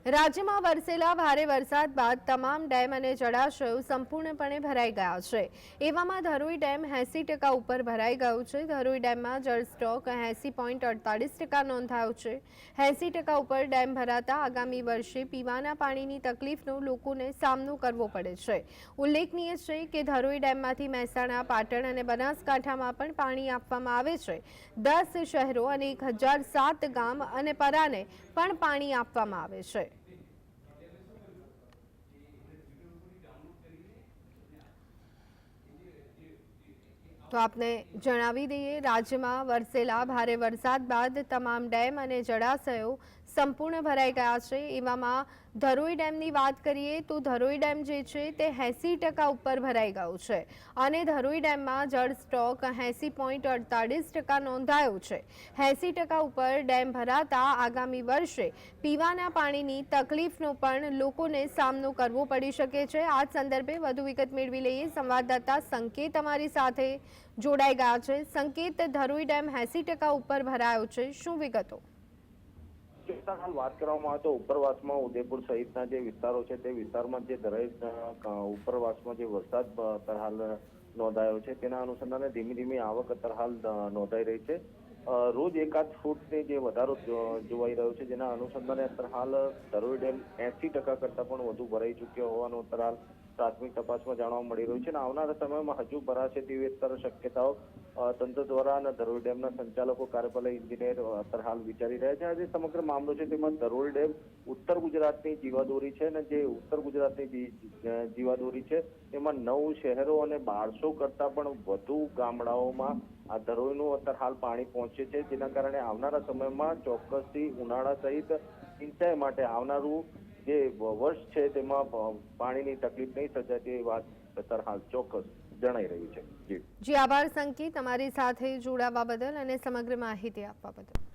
રાજ્યમાં વરસેલા ભારે વરસાદ બાદ તમામ ડેમ અને જળાશયો સંપૂર્ણપણે ભરાઈ ગયા છે। એવામાં ધરોઈ ડેમ 80% ઉપર ભરાઈ ગયો છે। ધરોઈ ડેમમાં જળસ્ટોક 80.48% નોંધાયો છે। 80% ઉપર ડેમ ભરાતા આગામી વર્ષે પીવાના પાણીની તકલીફનો લોકોને સામનો કરવો પડે છે। ઉલ્લેખનીય છે કે ધરોઈ ડેમમાંથી મહેસાણા, પાટણ અને બનાસકાંઠામાં પણ પાણી આપવામાં આવે છે। 10 શહેરો અને 1007 ગામ અને પરાને પણ પાણી આપવામાં આવે છે। તો આપને જણાવી દઈએ, રાજ્યમાં વરસેલા ભારે વરસાદ બાદ તમામ ડેમ અને જળાશયો સંપૂર્ણ ભરાઈ ગયા છે। એવામાં ધરોઈ ડેમની વાત કરીએ તો ધરોઈ ડેમ જે છે તે 80% ઉપર ભરાઈ ગયો છે અને ધરોઈ ડેમમાં જળ સ્ટોક 80.48% નોંધાયો છે। 80% ઉપર ડેમ ભરાતા આગામી વર્ષે પીવાના પાણીની તકલીફનો પણ લોકોને સામનો કરવો પડી શકે છે। આ સંદર્ભે વધુ વિગત મેળવી લઈએ। સંવાદદાતા સંકેત અમારી સાથે જોડાઈ ગયા છે। સંકેત, ધરોઈ ડેમ 80% ઉપર ભરાયો છે, શું વિગતો? હાલ વાત કરવામાં આવે તો ઉપરવાસમાં ઉદયપુર સહિતના જે વિસ્તારો છે તે વિસ્તારમાં જે ધરોઈ ઉપરવાસમાં જે વરસાદ હાલ નોંધાયો છે તેના અનુસંધાને ધીમી ધીમી આવક હાલ નોંધાઈ રહી છે। રોજ 1-8 ફૂટની જે વધારો જોવાઈ રહ્યો છે, જેના અનુસંધાને હાલ ધરોઈ ડેમ 80% કરતા પણ વધુ ભરાઈ ચૂક્યો હોવાનું હાલ પ્રાથમિક તપાસમાં જાણવા મળી રહ્યું છે અને આવનારા સમયમાં હજુ ભરાશે તેવી શક્યતાઓ તંત્ર દ્વારા અને ધરોઈ ડેમના સંચાલકો, કાર્યપાલક એન્જિનિયર હાલ વિચારી રહ્યા છે। આજે સમગ્ર મામલો છે તેમાં ધરોઈ ડેમ ઉત્તર ગુજરાતની જીવાદોરી છે અને જે ઉત્તર ગુજરાતની જીવાદોરી છે તેમાં 9 શહેરો અને 1200 કરતા પણ વધુ ગામડાઓમાં આ ધરોઈનું અત્યારે હાલ પાણી પહોંચે છે, જેના કારણે આવનારા સમયમાં ચોક્કસથી ઉનાળા સહિત સિંચાઈ માટે આવનારું જે વર્ષ છે તેમાં પાણીની તકલીફ નહીં સર્જાય તેવી વાત અત્યારે હાલ ચોક્કસ જણાઈ રહી છે। જી આભાર સંકેત, તમારી સાથે જોડાવા બદલ અને સમગ્ર માહિતી આપવા બદલ।